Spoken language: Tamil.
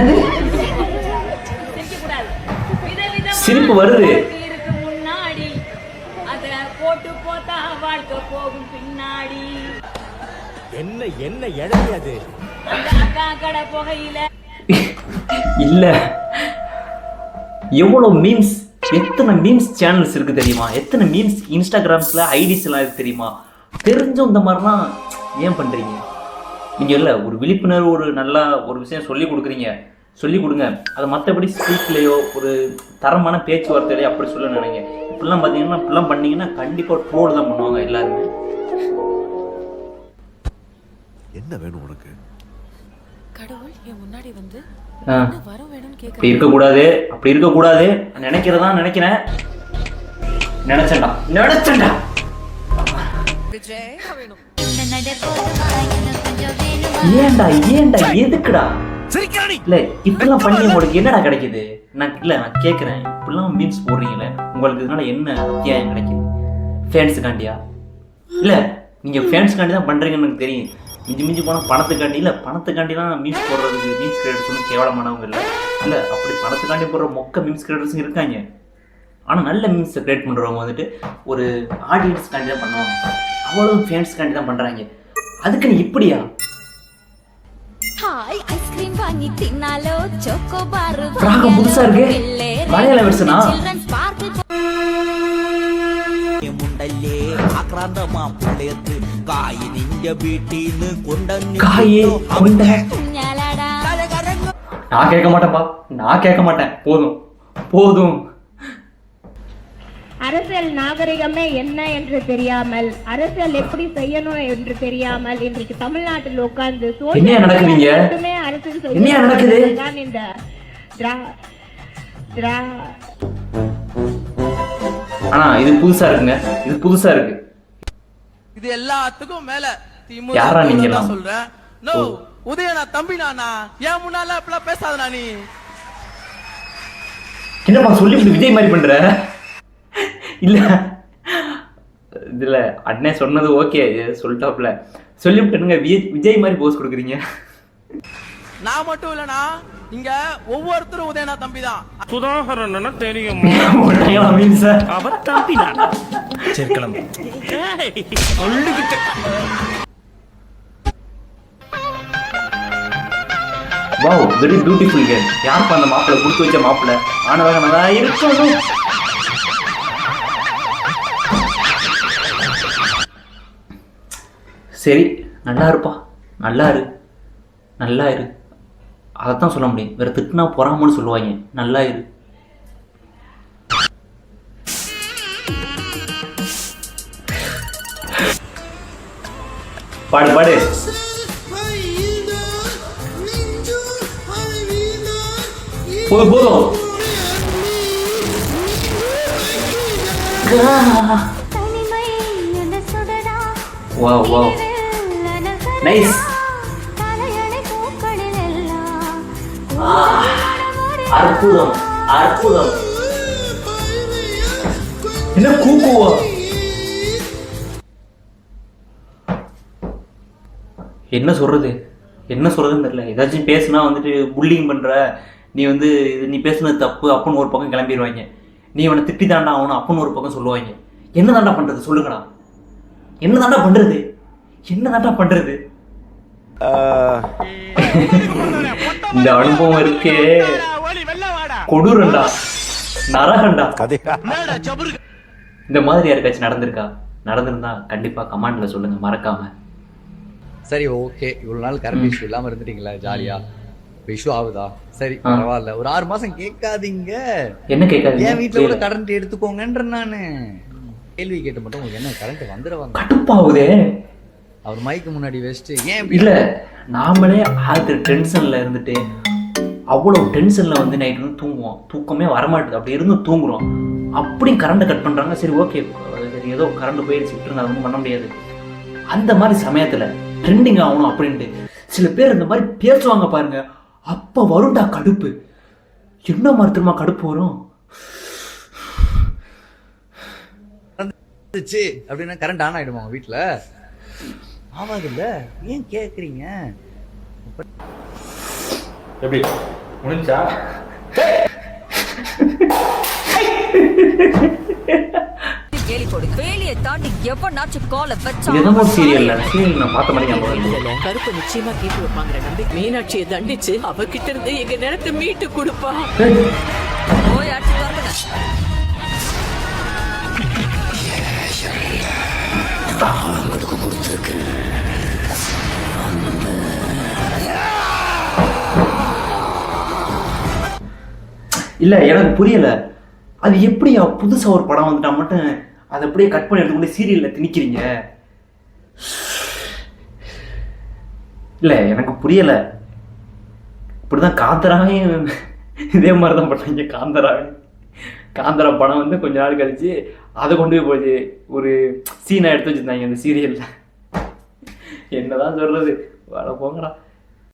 என்னது சிரிப்பு வருது. முன்னாடி அத போட்டு போத்தா வாழ்க்கை போகும் பின்னாடி. என்ன என்ன இழந்தது அந்த அக்கா கடை புகையில இல்ல எவ்வளவு மீம்ஸ், எத்தனை மீம்ஸ் சேனல்ஸ் இருக்கு தெரியுமா? எத்தனை மீம்ஸ் இன்ஸ்டாகிராம்ஸ்ல ஐடிஸ் எல்லாம் இருக்கு தெரியுமா? தெரிஞ்சும் இந்த மாதிரிலாம் ஏன் பண்றீங்க நீங்க? இல்ல ஒரு விழிப்புணர்வு, ஒரு நல்லா ஒரு விஷயம் சொல்லி கொடுக்குறீங்க, சொல்லி கொடுங்க. அதை மற்றபடி ஸ்பீக்லேயோ ஒரு தரமான பேச்சுவார்த்தையிலையோ அப்படி சொல்ல நினைங்க. இப்படிலாம் பார்த்தீங்கன்னா இப்படிலாம் பண்ணீங்கன்னா கண்டிப்பாக ட்ரோல் தான் பண்ணுவாங்க எல்லாருமே. என்ன வேணும் உனக்கு? கடவுள் என் முன்னாடி வந்து வர வேணும்னு கேட்க. அப்படி இருக்கக்கூடாது, அப்படி இருக்கக்கூடாது. நினைக்கிறதா நினைக்கிறேன், நினைச்சேன்டா. ஏன்டா ஏன்டா எதுக்குடா? இல்ல இப்படிலாம் பண்ணி உங்களுக்கு என்னடா கிடைக்குது? நான் கேட்கிறேன், இப்படிலாம் மீம்ஸ் போடுறீங்களே உங்களுக்கு இதனால என்ன அத்தியாயம் கிடைக்குது? ஃபேன்ஸுக்காண்டியா? இல்ல நீங்க ஃபேன்ஸுக்காண்டி தான் பண்றீங்கன்னு எனக்கு தெரியும். மிஞ்சி மிஞ்சி போனால் பணத்துக்காண்டி இல்லை, பணத்துக்காண்டிலாம் மீம்ஸ் போடுறதுக்கு மீம்ஸ் கிரியேட்டர்ஸ் ஒன்றும் கேவலமானவங்க இல்லை. இல்லை அப்படி பணத்துக்காண்டி போடுற மொக்க மீம்ஸ் கிரியேட்டர்ஸும் இருக்காங்க. ஆனால் நல்ல மீம்ஸை கிரியேட் பண்ணுறவங்க வந்துட்டு ஒரு ஆடியன்ஸ்காண்டி தான் பண்ணுவாங்க, அவ்வளோ ஃபேன்ஸ்காண்டி தான் பண்ணுறாங்க. அதுக்கு நீ இப்படியா? ராகம் புதுசா இருக்கு, மலையாள வெர்ஷனா? நான் கேட்க மாட்டேன்ப்பா, நான் கேட்க மாட்டேன். போதும் போதும். அரசியல் நாகரிகமே என்ன என்று தெரியாமல், அரசியல் எப்படி செய்யணும் என்று தெரியாமல் இன்றைக்கு தமிழ்நாட்டில் உட்கார்ந்து என்ன நடக்குதுங்க? என்ன நடக்குது? ஆனா இது புதுசா இருக்குங்க, இது புதுசா இருக்கு. இது எல்லாத்துக்கும் மேல யாரா நீங்க எல்லாம்? சொல்றேன் நோ உதயனா தம்பி நானா, ஏன் முன்னால அப்பலாம் பேசாதடா நீ. என்னப்பா சொல்லி விஜய் மாதிரி பண்ற? இல்ல இதுல அண்ணே சொன்னது ஓகே, சொல்லிட்டாப்ல சொல்லிவிட்டுங்க. விஜய் மாதிரி போஸ் கொடுக்குறீங்க. நான் மட்டும் இல்லனா இங்க ஒவ்வொருத்தரும் உதயனா தம்பி தான். சுதாகரன் தெரியும் அவர் தம்பி தான். சரி கிளம்பு. Wow, very beautiful game. யாருப்பா அந்த மாப்பிள்ளை, கொடுத்து வச்ச மாப்பிள்ளை? ஆனதாக நல்லா இருக்கணும். சரி நல்லா இருப்பா, நல்லா இரு, நல்லா இரு. அதைத்தான் சொல்ல முடியும், வேற திட்டுனா பொறாமன்னு சொல்லுவாங்க. நல்லா இரு. பாடு பாடு. போதும் போதும். Wow wow, nice. அற்புதம் அற்புதம். என்ன கூக்குவா? என்ன சொல்றது, என்ன சொல்றதுன்னு தெரியல. ஏதாச்சும் பேசுனா வந்துட்டு புல்லிங் பண்ற, நீ வந்து நீ பேசுனது தப்பு அப்புன்னு ஒரு பக்கம் கிளம்பிடுவாங்க. நீ அவனை திட்டி தாண்டா அவனை அப்புன்னு ஒரு பக்கம் சொல்லுவாங்க. என்ன தாண்டா பண்றது சொல்லுங்கடா, என்ன தாண்டா பண்றது, என்ன தாண்டா பண்றது? இந்த அனுபவம் இருக்கே கொடூரண்டா, நரகண்டா. இந்த மாதிரி யாருக்காச்சும் நடந்திருக்கா? நடந்திருந்தா கண்டிப்பா கமெண்ட்ல சொல்லுங்க, மறக்காம. சரி ஓகே, இவ்வளவு நாள் கரண்ட் இஷ்யூ இல்லாம இருந்துட்டீங்களா, ஜாலியா? இஷ்யூ ஆகுதா? சரி பரவாயில்ல, ஒரு 6 மாசம் கேட்காதீங்க. என்ன கேட்காதீங்க? என் வீட்டுல கூட கரண்ட் எடுத்துக்கோங்கன்ற நானு கேள்வி கேட்டு மட்டும் உங்களுக்கு என்ன கரண்ட் வந்துடுவாங்க? கடுப்பாகுதே. அவர் மைக்கு முன்னாடி வச்சுட்டு ஏன் இல்ல, நாமளே ஆல்ரெடி டென்ஷன்ல இருந்துட்டு அவ்வளவு டென்ஷன்ல வந்து நைட் வந்து தூங்குவோம், தூக்கமே வரமாட்டுது, அப்படி இருந்து தூங்குறோம், அப்படி கரண்ட் கட் பண்றாங்க. சரி ஓகே, சரி ஏதோ கரண்ட் போயிடுச்சு விட்டுருங்க, அது ஒன்றும் பண்ண முடியாது. அந்த மாதிரி சமயத்துல ட்ரெண்டிங் ஆகணும் அப்படின்ட்டு சில பேர் இந்த மாதிரி பேசுவாங்க பாருங்க, அப்ப வரும்டா கடுப்பு. என்ன மாதிரி திரும்ப கடுப்பு வரும் அப்படின்னா கரண்ட் ஆன் ஆயிடுமா உங்க வீட்டுல? ஆவாது இல்ல, ஏன் கேக்குறீங்க? எப்படி முடிஞ்சா கேலி போடு வேலியை தாண்டி எவனாச்சும் காலை வச்சா இது எதோ சீரியல் நான் பார்த்த மாதிரி ஞாபகம் வருது. கருப்பு நிச்சயமா கேட்டு வைப்பாங்கிற நம்பி மீனாட்சியை தண்டிச்சு அவகிட்ட இருந்து எங்க நேரத்தை மீட்டு கொடுப்பா. போய் அடிச்சு பாருங்க. இல்ல எனக்கு புரியல, அது எப்படியா புதுசா ஒரு படம் வந்துட்டா மட்டும் அதை அப்படியே கட் பண்ணி எடுத்துக்கொண்டு சீரியல்ல திணிக்கிறீங்க? இல்ல எனக்கு புரியல. இப்படிதான் காந்தராவையும் இதே மாதிரிதான் பண்ணாங்க. காந்தரா படம் வந்து கொஞ்ச நாள் கழிச்சு அதை கொண்டு போய் ஒரு சீனை எடுத்து வச்சிருந்தாங்க அந்த சீரியல்ல. என்னதான் சொல்றது, வர போங்கடா.